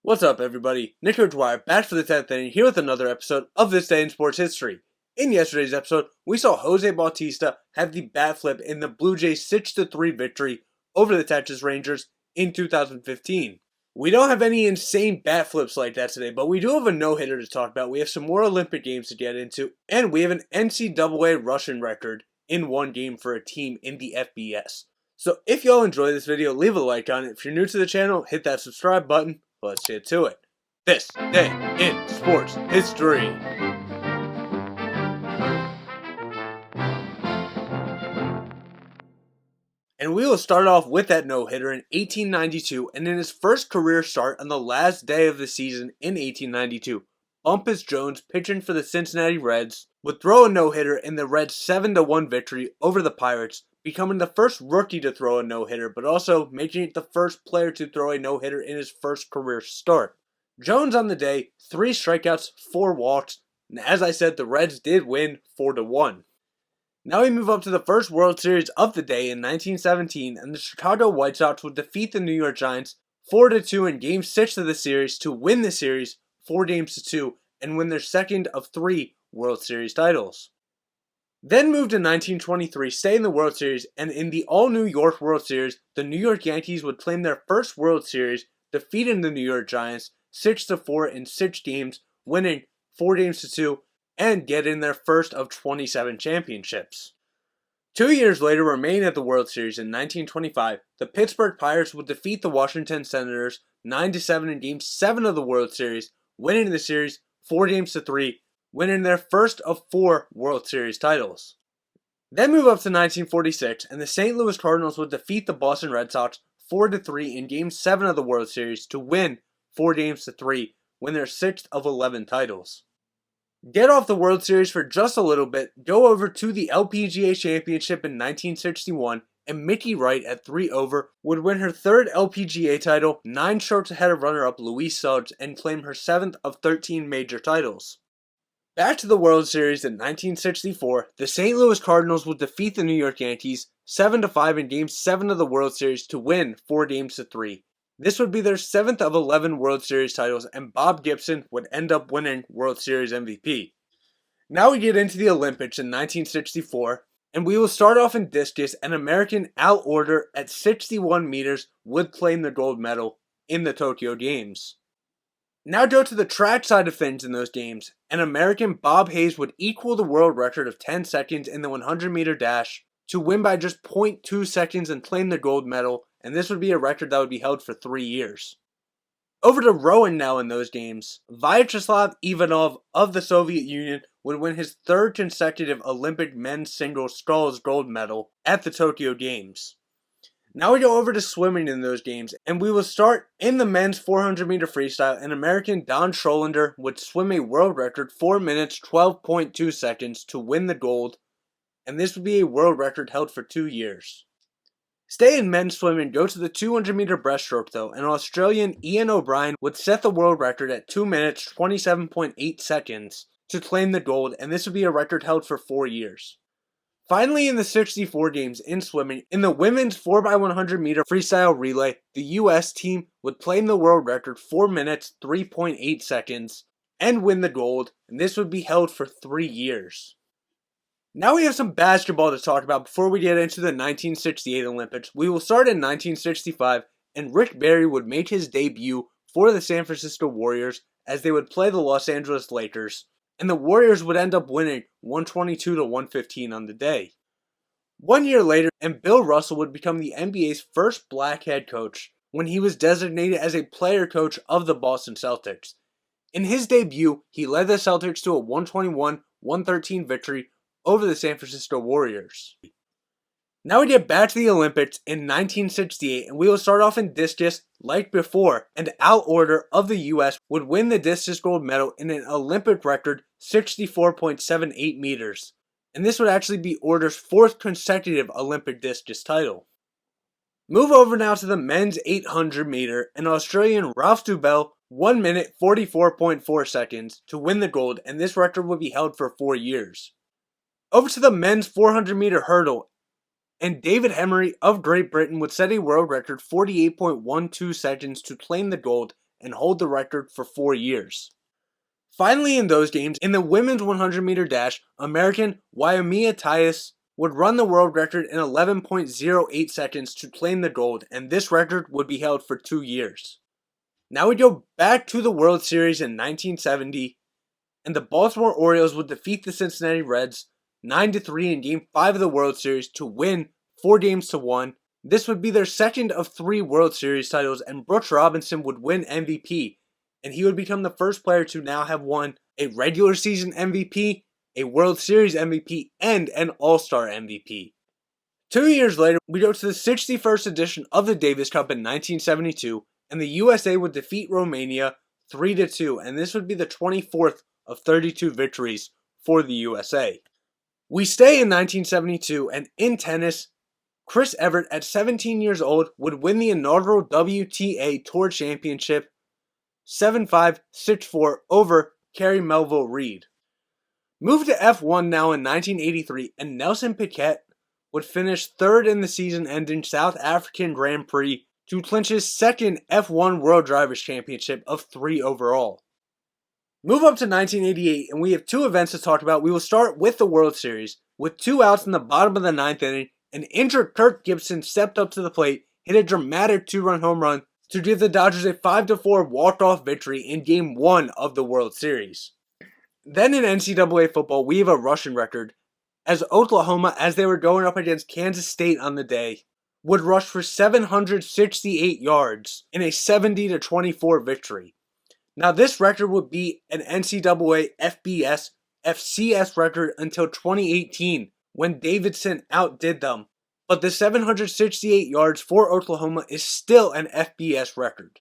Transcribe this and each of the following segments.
What's up, everybody? Nick Dwyer back for the 10th inning here with another episode of This Day in Sports History. In yesterday's episode, we saw Jose Bautista have the bat flip in the Blue Jays 6-3 victory over the Texas Rangers in 2015. We don't have any insane bat flips like that today, but we do have a no-hitter to talk about. We have some more Olympic games to get into, and we have an NCAA rushing record in one game for a team in the FBS. So if y'all enjoy this video, leave a like on it. If you're new to the channel, hit that subscribe button. Let's get to it. This Day in Sports History. And we will start off with that no-hitter in 1892, and in his first career start on the last day of the season in 1892, Bumpus Jones, pitching for the Cincinnati Reds, would throw a no-hitter in the Reds' 7-1 victory over the Pirates, becoming the first rookie to throw a no-hitter, but also making it the first player to throw a no-hitter in his first career start. Jones on the day, 3 strikeouts, 4 walks, and as I said, the Reds did win 4-1. Now we move up to the first World Series of the day in 1917, and the Chicago White Sox would defeat the New York Giants 4-2 in Game 6 of the series to win the series 4-2 and win their second of 3 World Series titles. Then moved to 1923, stay in the World Series, and in the all-New York World Series, the New York Yankees would claim their first World Series, defeating the New York Giants 6-4 in 6 games, winning 4-2, and getting their first of 27 championships. 2 years later, remaining at the World Series in 1925, the Pittsburgh Pirates would defeat the Washington Senators 9-7 in Game 7 of the World Series, winning the series 4-3, winning their first of 4 World Series titles. Then move up to 1946, and the St. Louis Cardinals would defeat the Boston Red Sox 4-3 in Game 7 of the World Series to win 4-3, win their 6th of 11 titles. Get off the World Series for just a little bit, go over to the LPGA Championship in 1961, and Mickey Wright at 3 over would win her 3rd LPGA title, 9 strokes ahead of runner-up Louise Suggs, and claim her 7th of 13 major titles. Back to the World Series in 1964, the St. Louis Cardinals would defeat the New York Yankees 7-5 in Game 7 of the World Series to win 4-3. This would be their 7th of 11 World Series titles, and Bob Gibson would end up winning World Series MVP. Now we get into the Olympics in 1964, and we will start off in discus. An American Al Order at 61 meters would claim the gold medal in the Tokyo Games. Now go to the track side of things in those games. An American Bob Hayes would equal the world record of 10 seconds in the 100-meter dash to win by just 0.2 seconds and claim the gold medal, and this would be a record that would be held for 3 years. Over to rowing now in those games. Vyacheslav Ivanov of the Soviet Union would win his 3rd consecutive Olympic men's single sculls gold medal at the Tokyo Games. Now we go over to swimming in those games, and we will start in the men's 400-meter freestyle. An American Don Scholender would swim a world record 4 minutes 12.2 seconds to win the gold, and this would be a world record held for 2 years. Stay in men's swimming, go to the 200-meter breaststroke though. An Australian Ian O'Brien would set the world record at 2 minutes 27.8 seconds to claim the gold, and this would be a record held for 4 years. Finally, in the 64 games in swimming, in the women's 4x100 meter freestyle relay, the US team would claim the world record 4 minutes 3.8 seconds and win the gold, and this would be held for 3 years. Now we have some basketball to talk about before we get into the 1968 Olympics. We will start in 1965, and Rick Barry would make his debut for the San Francisco Warriors as they would play the Los Angeles Lakers, and the Warriors would end up winning 122-115 on the day. 1 year later, and Bill Russell would become the NBA's first black head coach when he was designated as a player coach of the Boston Celtics. In his debut, he led the Celtics to a 121-113 victory over the San Francisco Warriors. Now we get back to the Olympics in 1968, and we will start off in discus like before, and Al Order of the US would win the discus gold medal in an Olympic record 64.78 meters, and this would actually be Order's 4th consecutive Olympic discus title. Move over now to the men's 800 meter, and Australian Ralph Dubell 1 minute 44.4 seconds to win the gold, and this record would be held for 4 years. Over to the men's 400 meter hurdle, and David Hemery of Great Britain would set a world record 48.12 seconds to claim the gold, and hold the record for 4 years. Finally, in those games, in the women's 100-meter dash, American Waimea Tyus would run the world record in 11.08 seconds to claim the gold, and this record would be held for 2 years. Now we go back to the World Series in 1970, and the Baltimore Orioles would defeat the Cincinnati Reds 9-3 in Game 5 of the World Series to win 4-1. This would be their second of 3 World Series titles, and Brooks Robinson would win MVP, and he would become the first player to now have won a regular season MVP, a World Series MVP, and an All-Star MVP. 2 years later, we go to the 61st edition of the Davis Cup in 1972, and the USA would defeat Romania 3-2, and this would be the 24th of 32 victories for the USA. We stay in 1972, and in tennis, Chris Evert, at 17 years old, would win the inaugural WTA Tour Championship 7-5, 6-4 over Kerry Melville Reid. Moved to F1 now in 1983, and Nelson Piquet would finish third in the season-ending South African Grand Prix to clinch his second F1 World Drivers' Championship of 3 overall. Move up to 1988, and we have 2 events to talk about. We will start with the World Series. With 2 outs in the bottom of the 9th inning, an injured Kirk Gibson stepped up to the plate, hit a dramatic 2-run home run to give the Dodgers a 5-4 walk-off victory in Game 1 of the World Series. Then in NCAA football, we have a rushing record, as Oklahoma, as they were going up against Kansas State on the day, would rush for 768 yards in a 70-24 victory. Now this record would be an NCAA FBS FCS record until 2018 when Davidson outdid them, but the 768 yards for Oklahoma is still an FBS record.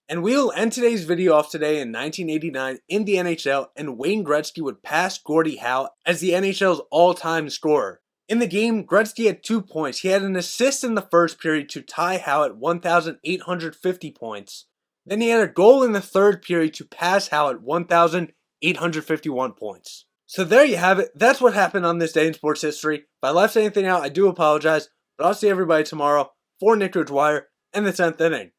And we will end today's video off today in 1989 in the NHL, and Wayne Gretzky would pass Gordie Howe as the NHL's all-time scorer. In the game, Gretzky had 2 points. He had an assist in the first period to tie Howe at 1,850 points. Then he had a goal in the third period to pass Howe at 1,851 points. So there you have it. That's what happened on this day in sports history. If I left anything out, I do apologize, but I'll see everybody tomorrow for Nick Dwyer and the 10th inning.